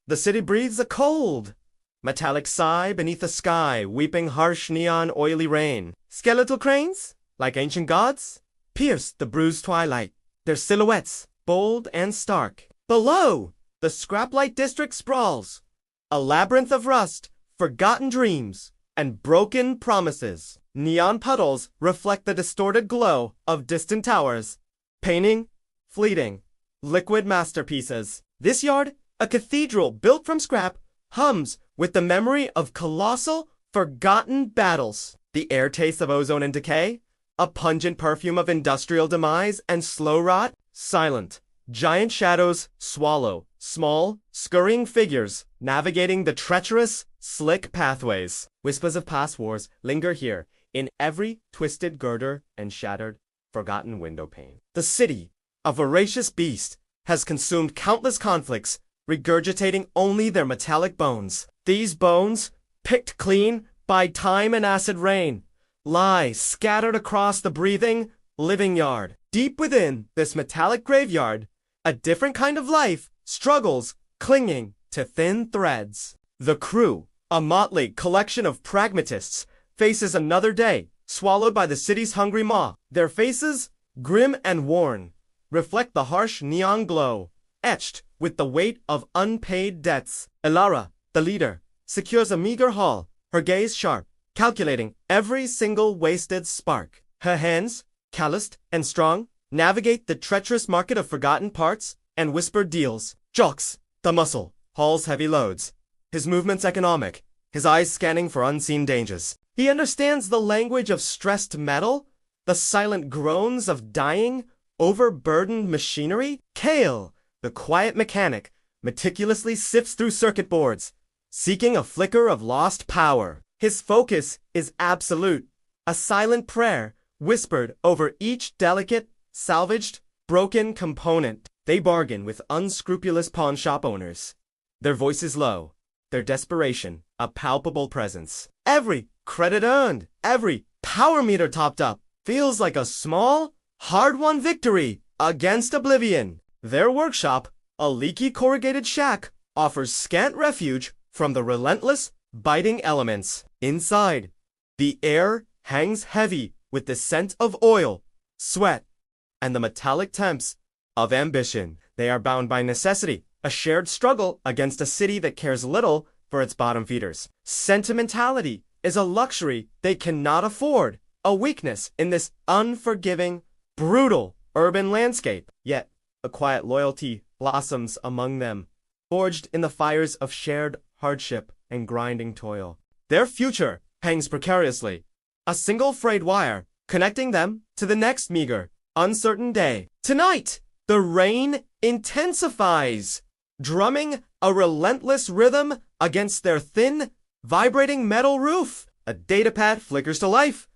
The city breathes a cold, metallic sigh beneath the sky, weeping harsh neon oily rain. Skeletal cranes, like ancient gods, pierce the bruised twilight, their silhouettes bold and stark. Below, the Scraplight District sprawls, a labyrinth of rust, forgotten dreams, and broken promises. Neon puddles reflect the distorted glow of distant towers, painting fleeting, liquid masterpieces. This yard, a cathedral built from scrap, hums with the memory of colossal, forgotten battles. The air tastes of ozone and decay, a pungent perfume of industrial demise and slow rot. Silent, giant shadows swallow small, scurrying figures navigating the treacherous, slick pathways. Whispers of past wars linger here in every twisted girder and shattered, forgotten window pane. The city, a voracious beast, has consumed countless conflicts, regurgitating only their metallic bones. These bones, picked clean by time and acid rain, lie scattered across the breathing, living yard. Deep within this metallic graveyard, a different kind of life struggles, clinging to thin threads. The crew, a motley collection of pragmatists, faces another day, swallowed by the city's hungry maw. Their faces, grim and worn, reflect the harsh neon glow, etched with the weight of unpaid debts. Elara, the leader, secures a meager haul, her gaze sharp, calculating every single wasted spark. Her hands, calloused and strong, navigate the treacherous market of forgotten parts and whispered deals. Jox, the muscle, hauls heavy loads, his movements economic, his eyes scanning for unseen dangers. He understands the language of stressed metal, the silent groans of dying, overburdened machinery. Kale, the quiet mechanic, meticulously sifts through circuit boards, seeking a flicker of lost power. His focus is absolute, a silent prayer whispered over each delicate, salvaged, broken component. They bargain with unscrupulous pawnshop owners, their voices low, their desperation a palpable presence. Every credit earned, every power meter topped up, feels like a small, hard-won victory against oblivion. Their workshop, a leaky corrugated shack, offers scant refuge from the relentless, biting elements. Inside, the air hangs heavy with the scent of oil, sweat, and the metallic temps of ambition. They are bound by necessity, a shared struggle against a city that cares little for its bottom feeders. Sentimentality is a luxury they cannot afford, a weakness in this unforgiving, brutal urban landscape. Yet, a quiet loyalty blossoms among them, forged in the fires of shared hardship and grinding toil. Their future hangs precariously, a single frayed wire connecting them to the next meager, uncertain day. Tonight, the rain intensifies, drumming a relentless rhythm against their thin, vibrating metal roof. A datapad flickers to life,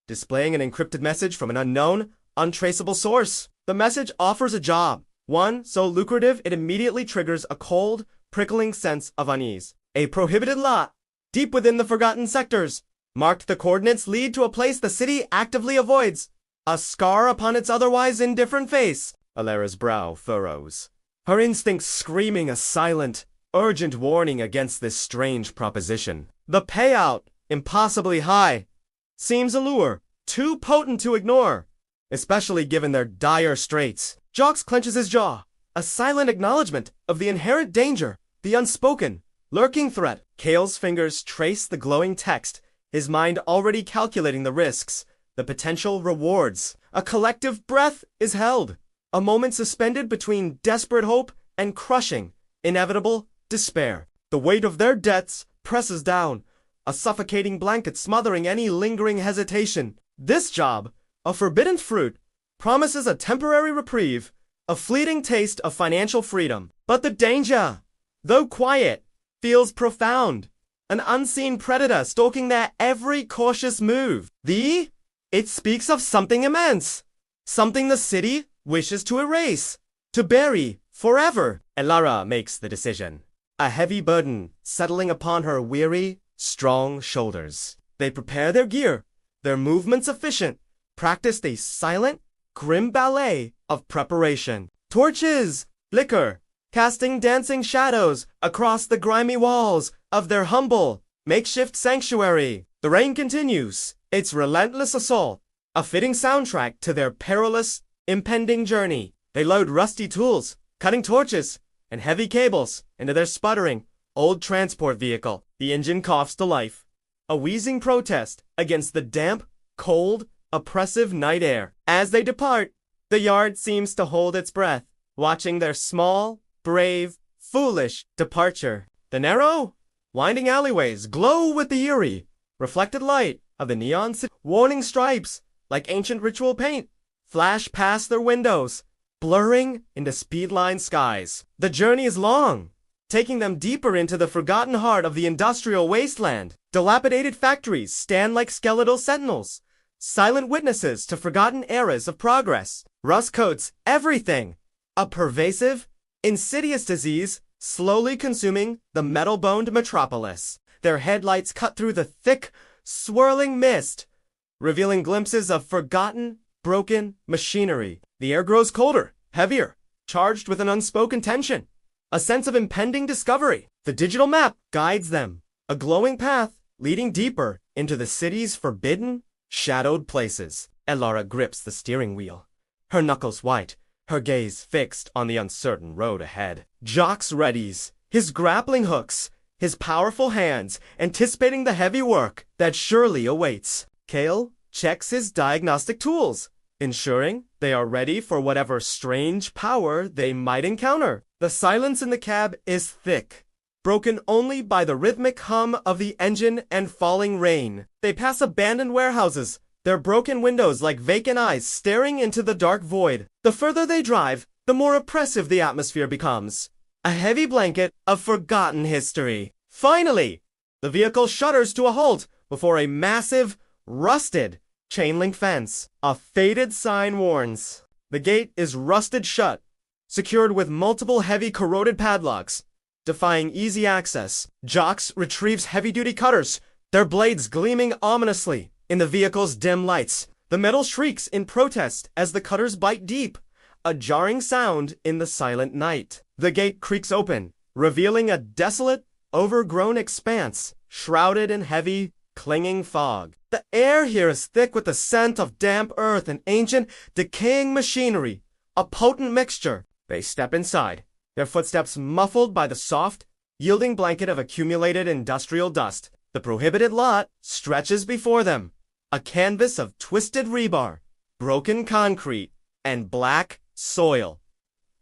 displaying an encrypted message from an unknown, untraceable source. The message offers a job, one so lucrative it immediately triggers a cold, prickling sense of unease. A prohibited lot, deep within the forgotten sectors. Marked, the coordinates lead to a place the city actively avoids, a scar upon its otherwise indifferent face. Alera's brow furrows, her instincts screaming a silent, urgent warning against this strange proposition. The payout, impossibly high, seems a lure, too potent to ignore, especially given their dire straits. Jox clenches his jaw, a silent acknowledgement of the inherent danger, the unspoken, lurking threat. Kale's fingers trace the glowing text, his mind already calculating the risks, the potential rewards. A collective breath is held, a moment suspended between desperate hope and crushing, inevitable despair. The weight of their debts presses down, a suffocating blanket smothering any lingering hesitation. This job, a forbidden fruit, promises a temporary reprieve, a fleeting taste of financial freedom. But the danger, though quiet, feels profound, an unseen predator stalking their every cautious move. It speaks of something immense, something the city wishes to erase, to bury forever. Elara makes the decision, a heavy burden settling upon her weary, strong shoulders. They prepare their gear, their movements efficient, practiced a silent, grim ballet of preparation. Torches flicker, casting dancing shadows across the grimy walls of their humble, makeshift sanctuary. The rain continues, its relentless assault, a fitting soundtrack to their perilous, impending journey. They load rusty tools, cutting torches, and heavy cables into their sputtering, old transport vehicle. The engine coughs to life, a wheezing protest against the damp, cold, oppressive night air. As they depart, the yard seems to hold its breath, watching their small, brave, foolish departure. The narrow, winding alleyways glow with the eerie, reflected light of the neon city. Warning stripes, like ancient ritual paint, flash past their windows, blurring into speedline skies. The journey is long, taking them deeper into the forgotten heart of the industrial wasteland. Dilapidated factories stand like skeletal sentinels, silent witnesses to forgotten eras of progress. Rust coats everything, a pervasive, insidious disease slowly consuming the metal-boned metropolis. Their headlights cut through the thick, swirling mist, revealing glimpses of forgotten, broken machinery. The air grows colder, heavier, charged with an unspoken tension, a sense of impending discovery. The digital map guides them, a glowing path leading deeper into the city's forbidden, shadowed places. Elara grips the steering wheel, her knuckles white, her gaze fixed on the uncertain road ahead. Jox readies, his grappling hooks, his powerful hands anticipating the heavy work that surely awaits. Kale checks his diagnostic tools, ensuring they are ready for whatever strange power they might encounter. The silence in the cab is thick, broken only by the rhythmic hum of the engine and falling rain. They pass abandoned warehouses, their broken windows like vacant eyes staring into the dark void. The further they drive, the more oppressive the atmosphere becomes, a heavy blanket of forgotten history. Finally, the vehicle shudders to a halt before a massive, rusted chain-link fence. A faded sign warns. The gate is rusted shut, secured with multiple heavy corroded padlocks, defying easy access. Jox retrieves heavy-duty cutters, their blades gleaming ominously in the vehicle's dim lights. The metal shrieks in protest as the cutters bite deep, a jarring sound in the silent night. The gate creaks open, revealing a desolate, overgrown expanse, shrouded in heavy, clinging fog. The air here is thick with the scent of damp earth and ancient, decaying machinery, a potent mixture. They step inside, their footsteps muffled by the soft, yielding blanket of accumulated industrial dust. The prohibited lot stretches before them, a canvas of twisted rebar, broken concrete, and black soil.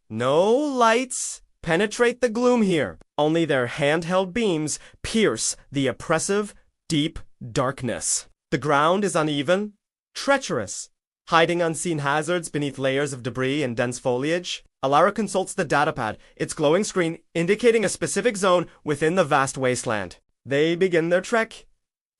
No lights penetrate the gloom here. Only their handheld beams pierce the oppressive, deep darkness. The ground is uneven, treacherous, hiding unseen hazards beneath layers of debris and dense foliage. Elara consults the datapad, its glowing screen indicating a specific zone within the vast wasteland. They begin their trek,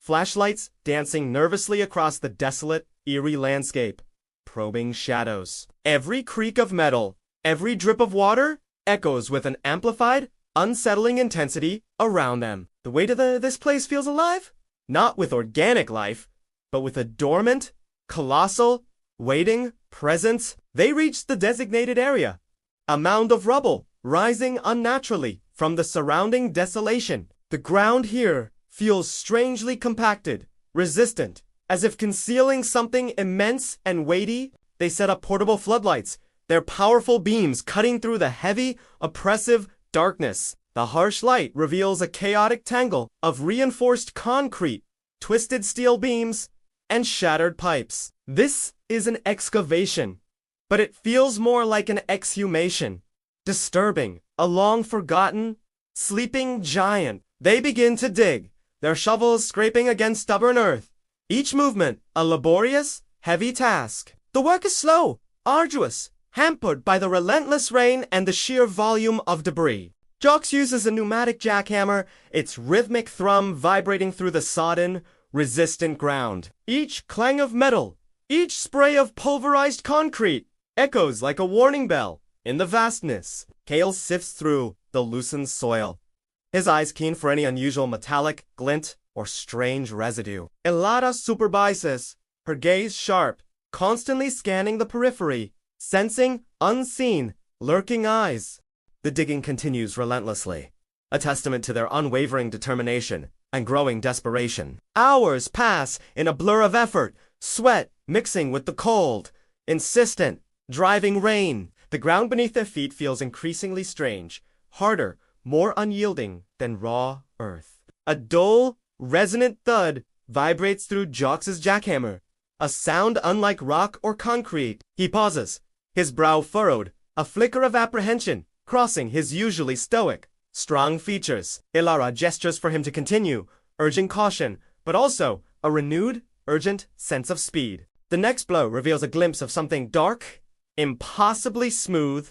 flashlights dancing nervously across the desolate, eerie landscape, probing shadows. Every creak of metal, every drip of water, echoes with an amplified, unsettling intensity around them. The weight of this place feels alive? Not with organic life, but with a dormant, colossal, waiting presence. They reach the designated area, a mound of rubble rising unnaturally from the surrounding desolation. The ground here feels strangely compacted, resistant, as if concealing something immense and weighty. They set up portable floodlights, their powerful beams cutting through the heavy, oppressive darkness. The harsh light reveals a chaotic tangle of reinforced concrete, twisted steel beams, and shattered pipes. This is an excavation, but it feels more like an exhumation. Disturbing, a long-forgotten, sleeping giant. They begin to dig, their shovels scraping against stubborn earth. Each movement a laborious, heavy task. The work is slow, arduous, hampered by the relentless rain and the sheer volume of debris. Jox uses a pneumatic jackhammer, its rhythmic thrum vibrating through the sodden, resistant ground. Each clang of metal, each spray of pulverized concrete, echoes like a warning bell in the vastness. Kale sifts through the loosened soil, his eyes keen for any unusual metallic glint or strange residue. Elara supervises, her gaze sharp, constantly scanning the periphery, sensing unseen, lurking eyes. The digging continues relentlessly, a testament to their unwavering determination and growing desperation. Hours pass in a blur of effort, sweat mixing with the cold, insistent, driving rain. The ground beneath their feet feels increasingly strange, harder, more unyielding than raw earth. A dull, resonant thud vibrates through Jox's jackhammer, a sound unlike rock or concrete. He pauses, his brow furrowed, a flicker of apprehension crossing his usually stoic, strong features. Ilara gestures for him to continue, urging caution, but also a renewed, urgent sense of speed. The next blow reveals a glimpse of something dark, impossibly smooth,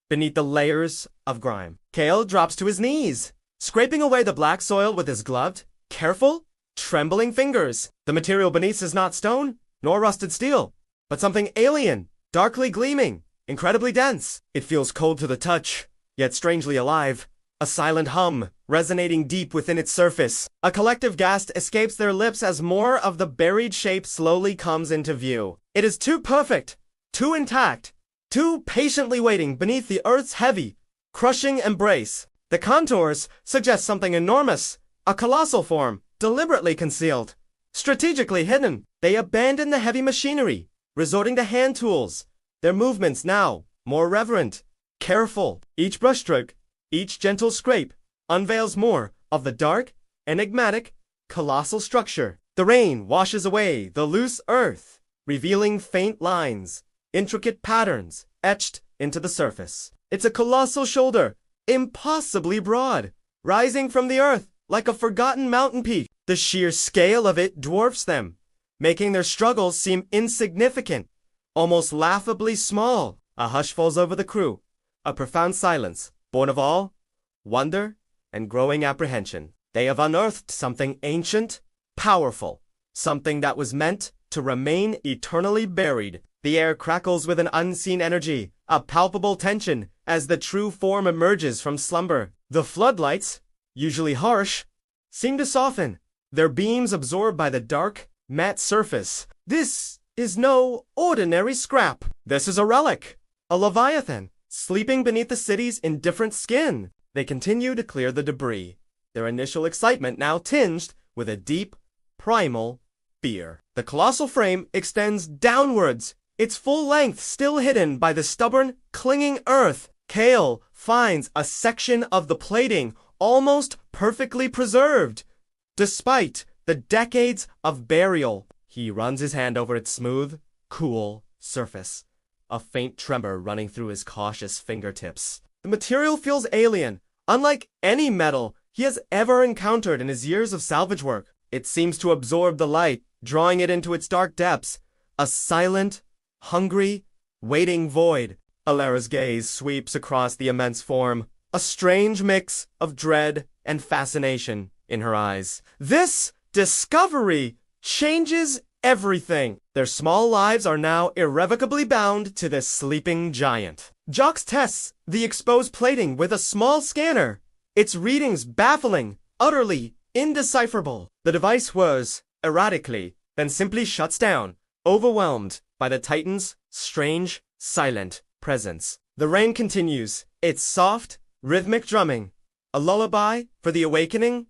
beneath the layers of grime. Kale drops to his knees, scraping away the black soil with his gloved, careful, trembling fingers. The material beneath is not stone, nor rusted steel, but something alien, darkly gleaming, incredibly dense. It feels cold to the touch, yet strangely alive. A silent hum, resonating deep within its surface. A collective gasp escapes their lips as more of the buried shape slowly comes into view. It is too perfect, too intact, too patiently waiting beneath the earth's heavy, crushing embrace. The contours suggest something enormous, a colossal form, deliberately concealed, strategically hidden. They abandon the heavy machinery, resorting to hand tools, their movements now more reverent, careful. Each brushstroke, each gentle scrape, unveils more of the dark, enigmatic, colossal structure. The rain washes away the loose earth, revealing faint lines, intricate patterns etched into the surface. It's a colossal shoulder, impossibly broad, rising from the earth like a forgotten mountain peak. The sheer scale of it dwarfs them, making their struggles seem insignificant, almost laughably small. A hush falls over the crew, a profound silence, born of awe, wonder, and growing apprehension. They have unearthed something ancient, powerful, something that was meant to remain eternally buried. The air crackles with an unseen energy, a palpable tension as the true form emerges from slumber. The floodlights, usually harsh, seem to soften, their beams absorbed by the dark, matte surface. This is no ordinary scrap. This is a relic, a leviathan, sleeping beneath the city's indifferent skin. They continue to clear the debris, their initial excitement now tinged with a deep, primal fear. The colossal frame extends downwards, its full length still hidden by the stubborn, clinging earth. Kale finds a section of the plating almost perfectly preserved, despite the decades of burial. He runs his hand over its smooth, cool surface, a faint tremor running through his cautious fingertips. The material feels alien, unlike any metal he has ever encountered in his years of salvage work. It seems to absorb the light, drawing it into its dark depths, a silent, hungry, waiting void. Alara's gaze sweeps across the immense form, a strange mix of dread and fascination in her eyes. This discovery changes everything. Their small lives are now irrevocably bound to this sleeping giant. Jox tests the exposed plating with a small scanner, its readings baffling, utterly indecipherable. The device whirs erratically, then simply shuts down, overwhelmed by the Titan's strange, silent presence. The rain continues, its soft, rhythmic drumming, a lullaby for the awakening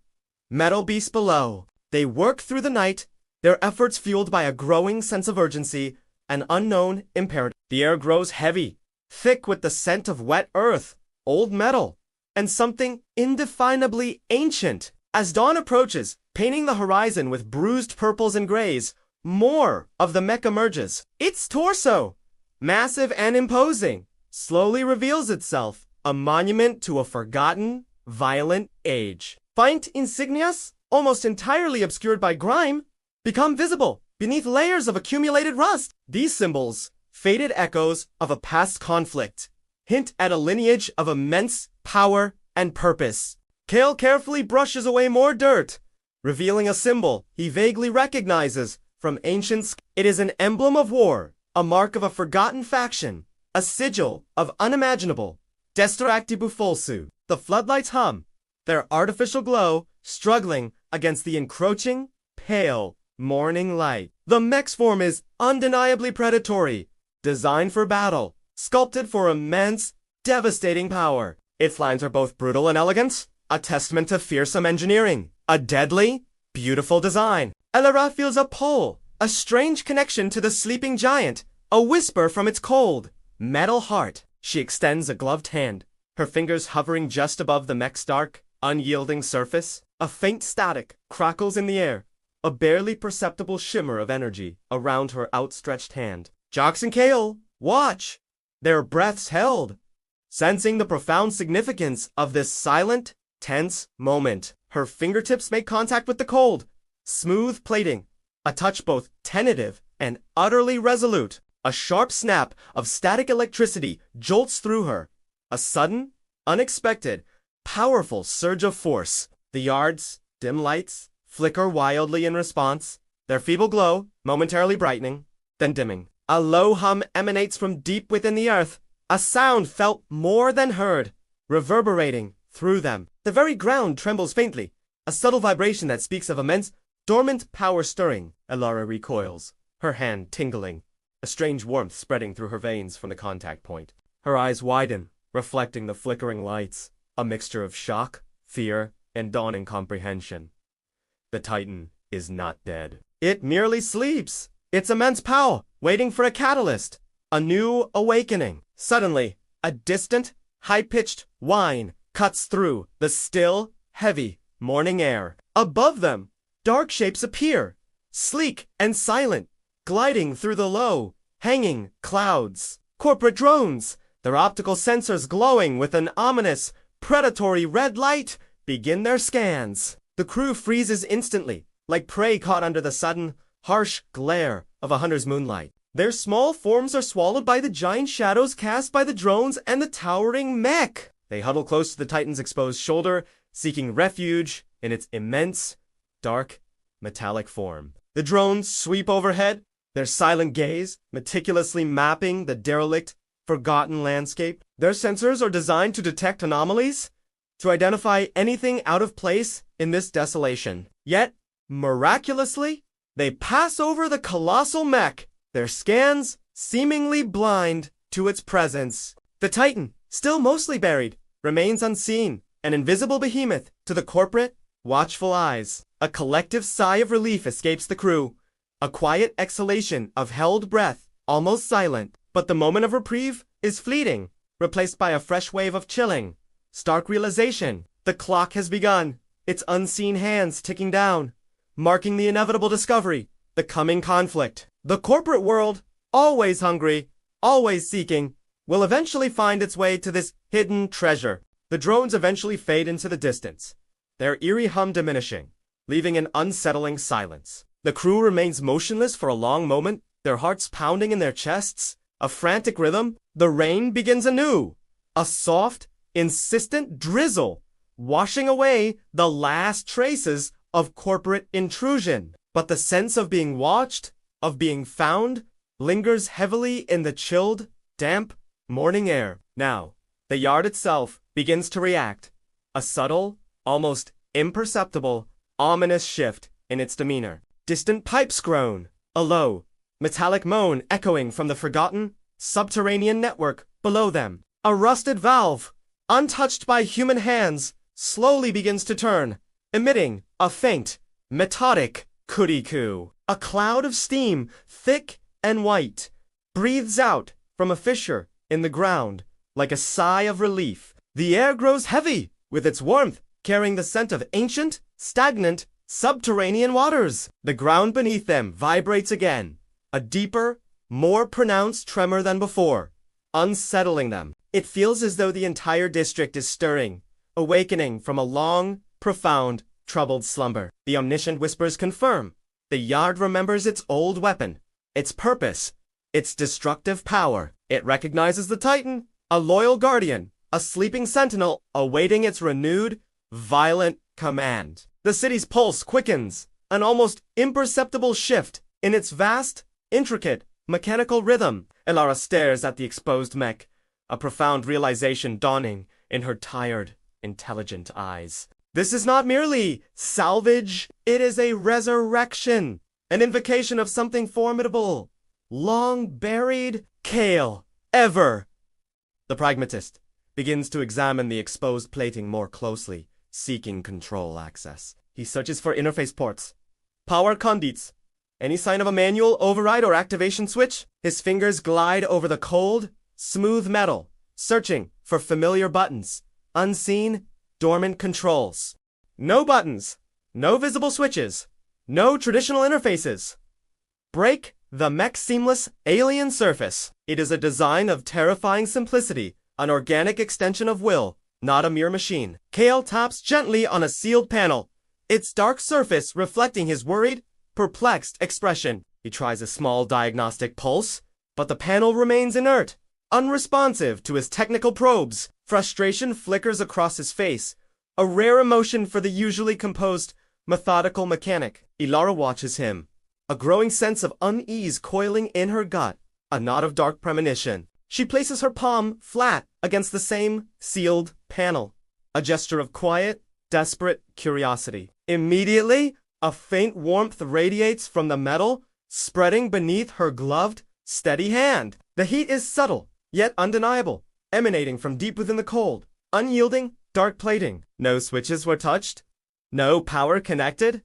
metal beast below. They work through the night, their efforts fueled by a growing sense of urgency, an unknown imperative. The air grows heavy, thick with the scent of wet earth, old metal, and something indefinably ancient. As dawn approaches, painting the horizon with bruised purples and grays, more of the mech emerges. Its torso, massive and imposing, slowly reveals itself, a monument to a forgotten, violent age. Faint insignias, almost entirely obscured by grime, become visible beneath layers of accumulated rust. These symbols, faded echoes of a past conflict, hint at a lineage of immense power and purpose. Kale carefully brushes away more dirt, revealing a symbol he vaguely recognizes from ancients. It is an emblem of war, a mark of a forgotten faction, a sigil of unimaginable destructibu. The floodlights hum, their artificial glow struggling against the encroaching, pale, morning light. The mech's form is undeniably predatory, designed for battle, sculpted for immense, devastating power. Its lines are both brutal and elegant, a testament to fearsome engineering, a deadly, beautiful design. Elara feels a pull, a strange connection to the sleeping giant, a whisper from its cold, metal heart. She extends a gloved hand, her fingers hovering just above the mech's dark, unyielding surface. A faint static crackles in the air, a barely perceptible shimmer of energy around her outstretched hand. Jox and Kale, watch! Their breaths held, sensing the profound significance of this silent, tense moment. Her fingertips make contact with the cold, smooth plating, a touch both tentative and utterly resolute. A sharp snap of static electricity jolts through her, a sudden, unexpected, powerful surge of force. The yard's dim lights flicker wildly in response, their feeble glow momentarily brightening, then dimming. A low hum emanates from deep within the earth, a sound felt more than heard, reverberating through them. The very ground trembles faintly, a subtle vibration that speaks of immense, dormant power stirring. Elara recoils, her hand tingling, a strange warmth spreading through her veins from the contact point. Her eyes widen, reflecting the flickering lights, a mixture of shock, fear, and dawning comprehension. The Titan is not dead. It merely sleeps, its immense power waiting for a catalyst, a new awakening. Suddenly, a distant, high-pitched whine cuts through the still, heavy morning air. Above them, dark shapes appear, sleek and silent, gliding through the low, hanging clouds. Corporate drones, their optical sensors glowing with an ominous, predatory red light, begin their scans. The crew freezes instantly, like prey caught under the sudden, harsh glare of a hunter's moonlight. Their small forms are swallowed by the giant shadows cast by the drones and the towering mech. They huddle close to the Titan's exposed shoulder, seeking refuge in its immense, dark, metallic form. The drones sweep overhead, their silent gaze meticulously mapping the derelict, forgotten landscape. Their sensors are designed to detect anomalies, to identify anything out of place in this desolation. Yet, miraculously, they pass over the colossal mech, their scans seemingly blind to its presence. The Titan, still mostly buried, remains unseen, an invisible behemoth to the corporate, watchful eyes. A collective sigh of relief escapes the crew, a quiet exhalation of held breath, almost silent. But the moment of reprieve is fleeting, replaced by a fresh wave of chilling, stark realization. The clock has begun, its unseen hands ticking down, marking the inevitable discovery, the coming conflict. The corporate world, always hungry, always seeking, will eventually find its way to this hidden treasure. The drones eventually fade into the distance, their eerie hum diminishing, leaving an unsettling silence. The crew remains motionless for a long moment, their hearts pounding in their chests, a frantic rhythm. The rain begins anew, a soft, insistent drizzle, washing away the last traces of corporate intrusion. But the sense of being watched, of being found, lingers heavily in the chilled, damp morning air. Now, the yard itself begins to react, a subtle, almost imperceptible, ominous shift in its demeanor. Distant pipes groan, a low, metallic moan echoing from the forgotten, subterranean network below them. A rusted valve, untouched by human hands, slowly begins to turn, emitting a faint, methodic cootie-coo. A cloud of steam, thick and white, breathes out from a fissure in the ground like a sigh of relief. The air grows heavy with its warmth, carrying the scent of ancient, stagnant, subterranean waters. The ground beneath them vibrates again, a deeper, more pronounced tremor than before, unsettling them. It feels as though the entire district is stirring, awakening from a long, profound, troubled slumber. The omniscient whispers confirm. The yard remembers its old weapon, its purpose, its destructive power. It recognizes the Titan, a loyal guardian, a sleeping sentinel, awaiting its renewed, violent command. The city's pulse quickens, an almost imperceptible shift in its vast, intricate, mechanical rhythm. Elara stares at the exposed mech, a profound realization dawning in her tired, intelligent eyes. This is not merely salvage, it is a resurrection, an invocation of something formidable, long buried. Kale, ever the pragmatist, begins to examine the exposed plating more closely, seeking control access. He searches for interface ports, power conduits, any sign of a manual override or activation switch. His fingers glide over the cold, smooth metal, searching for familiar buttons, unseen, dormant controls. No buttons, no visible switches, no traditional interfaces. Break the mech seamless alien surface. It is a design of terrifying simplicity, an organic extension of will, not a mere machine. Kale taps gently on a sealed panel, its dark surface reflecting his worried, perplexed expression. He tries a small diagnostic pulse, but the panel remains inert, unresponsive to his technical probes. Frustration flickers across his face, a rare emotion for the usually composed, methodical mechanic. Ilara watches him, a growing sense of unease coiling in her gut, a knot of dark premonition. She places her palm flat against the same sealed panel, a gesture of quiet, desperate curiosity. Immediately, a faint warmth radiates from the metal, spreading beneath her gloved, steady hand. The heat is subtle, yet undeniable, emanating from deep within the cold, unyielding, dark plating. No switches were touched, no power connected,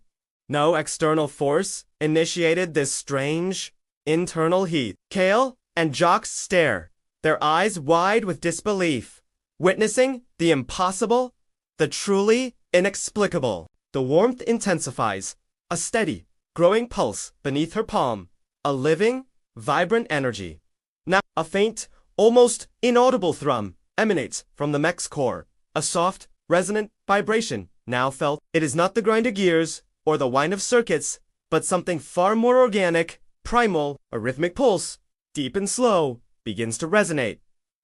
no external force initiated this strange, internal heat. Kale and Jock stare, their eyes wide with disbelief, witnessing the impossible, the truly inexplicable. The warmth intensifies, a steady, growing pulse beneath her palm, a living, vibrant energy. Now, a faint, almost inaudible thrum emanates from the mech's core, a soft, resonant vibration now felt. It is not the grind of gears or the whine of circuits, but something far more organic, primal. A rhythmic pulse, deep and slow, begins to resonate.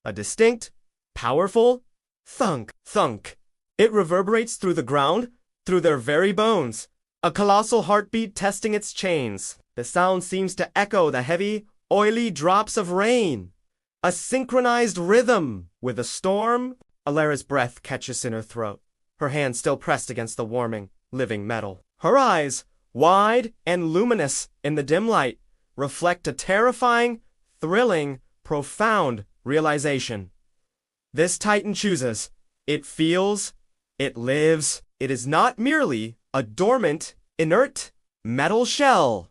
A distinct, powerful thunk, thunk. It reverberates through the ground, through their very bones, a colossal heartbeat testing its chains. The sound seems to echo the heavy, oily drops of rain, a synchronized rhythm with a storm. Alara's breath catches in her throat, her hand still pressed against the warming, living metal. Her eyes, wide and luminous in the dim light, reflect a terrifying, thrilling, profound realization. This Titan chooses. It feels. It lives. It is not merely a dormant, inert, metal shell.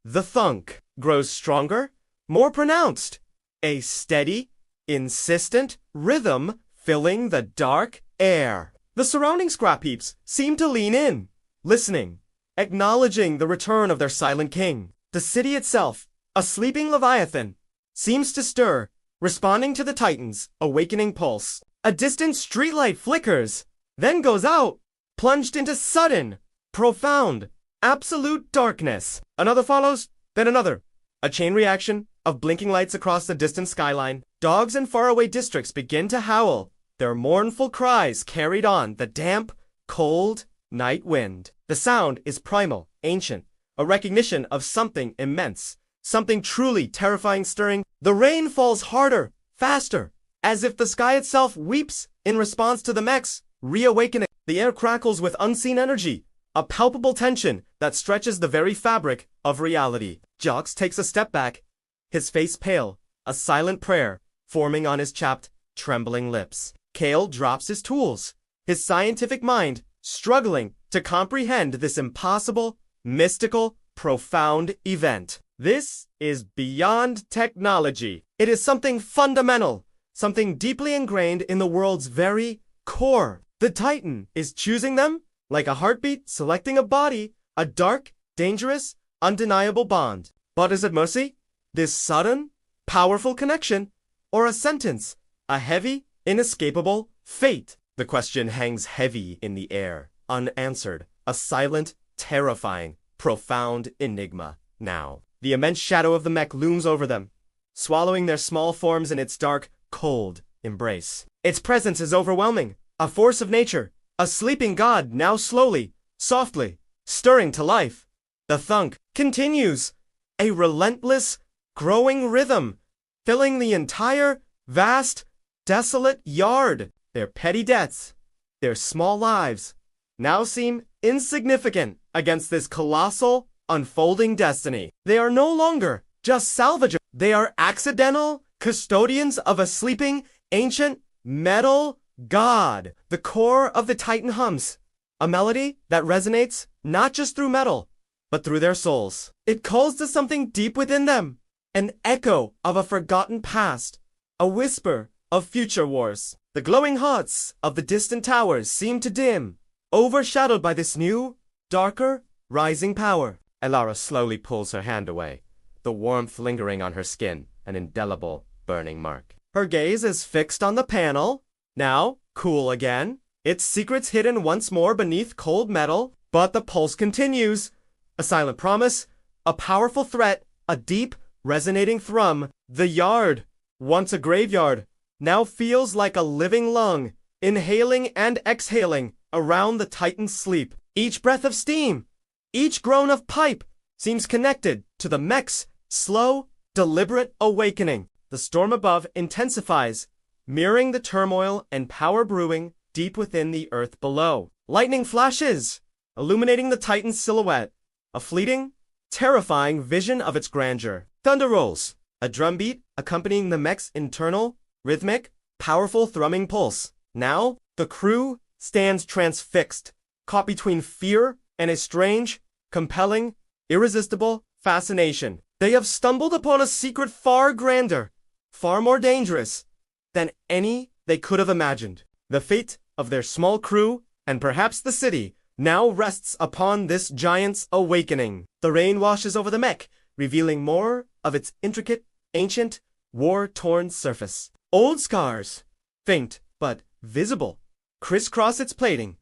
The thunk grows stronger, more pronounced, a steady, insistent rhythm filling the dark air. The surrounding scrap heaps seem to lean in, listening, acknowledging the return of their silent king. The city itself, a sleeping leviathan, seems to stir, responding to the Titan's awakening pulse. A distant streetlight flickers, then goes out, plunged into sudden, profound, absolute darkness. Another follows, then another. A chain reaction of blinking lights across the distant skyline. Dogs in faraway districts begin to howl, their mournful cries carried on the damp, cold night wind. The sound is primal, ancient, a recognition of something immense, something truly terrifying stirring. The rain falls harder, faster, as if the sky itself weeps in response to the mech's reawakening. The air crackles with unseen energy, a palpable tension that stretches the very fabric of reality. Jox takes a step back, his face pale, a silent prayer forming on his chapped, trembling lips. Kale drops his tools, his scientific mind struggling to comprehend this impossible, mystical, profound event. This is beyond technology. It is something fundamental, something deeply ingrained in the world's very core. The Titan is choosing them like a heartbeat selecting a body, a dark, dangerous, undeniable bond. But is it mercy, this sudden, powerful connection, or a sentence, a heavy, inescapable fate? The question hangs heavy in the air, unanswered, a silent, terrifying, profound enigma. Now, the immense shadow of the mech looms over them, swallowing their small forms in its dark, cold embrace. Its presence is overwhelming, a force of nature, a sleeping god now slowly, softly, stirring to life. The thunk continues, a relentless, growing rhythm, filling the entire, vast, desolate yard. Their petty deaths, their small lives, now seem insignificant against this colossal, unfolding destiny. They are no longer just salvage. They are accidental custodians of a sleeping, ancient, Metal God. The core of the Titan hums. A melody that resonates not just through metal, but through their souls. It calls to something deep within them. An echo of a forgotten past. A whisper of future wars. The glowing hearts of the distant towers seem to dim, overshadowed by this new, darker, rising power. Elara slowly pulls her hand away, the warmth lingering on her skin, an indelible, burning mark. Her gaze is fixed on the panel, now cool again, its secrets hidden once more beneath cold metal, but the pulse continues. A silent promise, a powerful threat, a deep, resonating thrum. The yard, once a graveyard, now feels like a living lung, inhaling and exhaling around the Titan's sleep. Each breath of steam, each groan of pipe seems connected to the mech's slow, deliberate awakening. The storm above intensifies, mirroring the turmoil and power brewing deep within the earth below. Lightning flashes, illuminating the Titan's silhouette, a fleeting, terrifying vision of its grandeur. Thunder rolls, a drumbeat accompanying the mech's internal, rhythmic, powerful thrumming pulse. Now, the crew stands transfixed, caught between fear and a strange, compelling, irresistible fascination. They have stumbled upon a secret far grander, far more dangerous than any they could have imagined. The fate of their small crew, and perhaps the city, now rests upon this giant's awakening. The rain washes over the mech, revealing more of its intricate, ancient, war-torn surface. Old scars, faint but visible, crisscross its plating,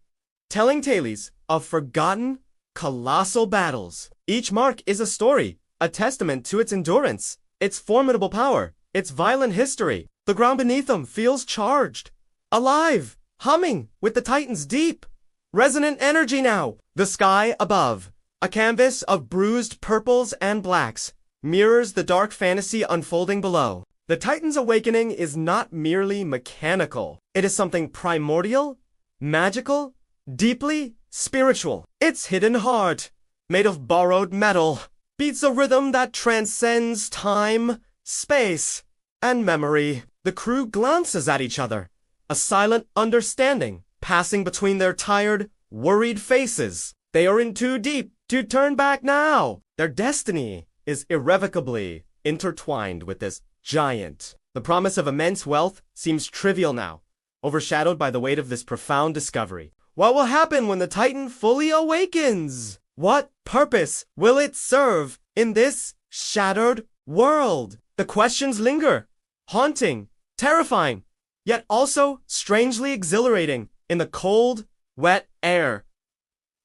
telling tales of forgotten, colossal battles. Each mark is a story, a testament to its endurance, its formidable power, its violent history. The ground beneath them feels charged, alive, humming with the Titan's deep, resonant energy now. The sky above, a canvas of bruised purples and blacks, mirrors the dark fantasy unfolding below. The Titan's awakening is not merely mechanical. It is something primordial, magical, deeply spiritual. Its hidden heart, made of borrowed metal, beats a rhythm that transcends time, space, and memory. The crew glances at each other, a silent understanding passing between their tired, worried faces. They are in too deep to turn back now. Their destiny is irrevocably intertwined with this giant. The promise of immense wealth seems trivial now, overshadowed by the weight of this profound discovery. What will happen when the Titan fully awakens? What purpose will it serve in this shattered world? The questions linger, haunting, terrifying, yet also strangely exhilarating in the cold, wet air.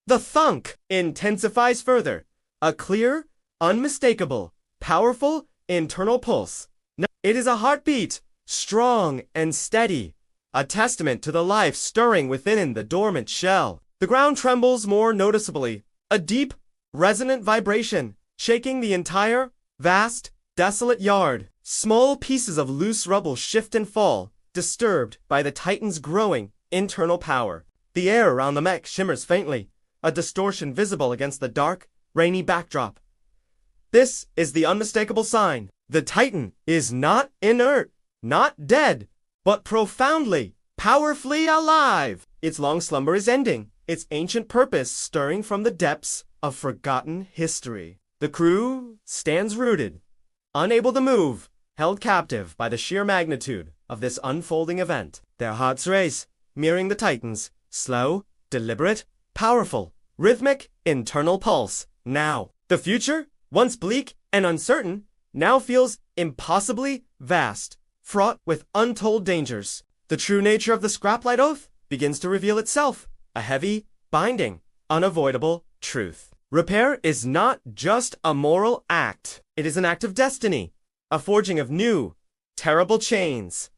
The thunk intensifies further, a clear, unmistakable, powerful internal pulse. It is a heartbeat, strong and steady, a testament to the life stirring within the dormant shell. The ground trembles more noticeably, a deep, resonant vibration, shaking the entire, vast, desolate yard. Small pieces of loose rubble shift and fall, disturbed by the Titan's growing internal power. The air around the mech shimmers faintly, a distortion visible against the dark, rainy backdrop. This is the unmistakable sign. The Titan is not inert, not dead, but profoundly, powerfully alive. Its long slumber is ending, its ancient purpose stirring from the depths of forgotten history. The crew stands rooted, unable to move, held captive by the sheer magnitude of this unfolding event. Their hearts race, mirroring the Titan's slow, deliberate, powerful, rhythmic, internal pulse. Now, the future, once bleak and uncertain, now feels impossibly vast, fraught with untold dangers. The true nature of the Scraplight Oath begins to reveal itself, a heavy, binding, unavoidable truth. Repair is not just a moral act. It is an act of destiny, a forging of new, terrible chains.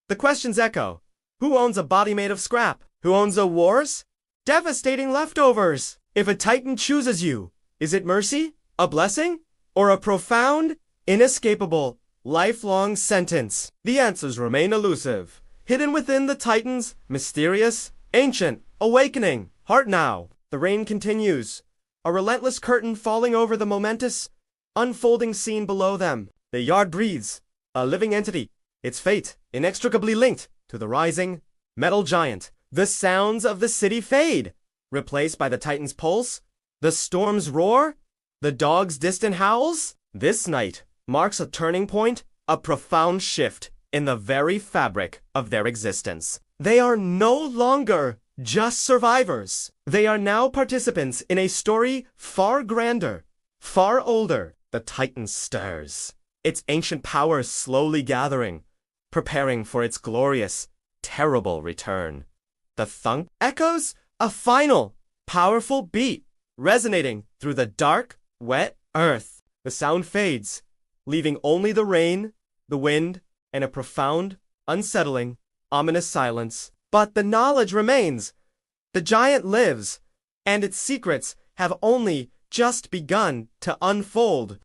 The questions echo. Who owns a body made of scrap? Who owns a war's devastating leftovers? If a Titan chooses you, is it mercy, a blessing, or a profound, inescapable, lifelong sentence? The answers remain elusive, hidden within the Titan's mysterious, ancient awakening. Heart now. The rain continues, a relentless curtain falling over the momentous, unfolding scene below them. The yard breathes, a living entity, its fate inextricably linked To the rising, metal giant, the sounds of the city fade, replaced by the Titan's pulse, the storm's roar, the dog's distant howls. This night marks a turning point, a profound shift in the very fabric of their existence. They are no longer just survivors. They are now participants in a story far grander, far older. The Titan stirs, its ancient power slowly gathering, preparing for its glorious, terrible return. The thunk echoes a final, powerful beat, resonating through the dark, wet earth. The sound fades, leaving only the rain, the wind, and a profound, unsettling, ominous silence. But the knowledge remains. The giant lives, and its secrets have only just begun to unfold.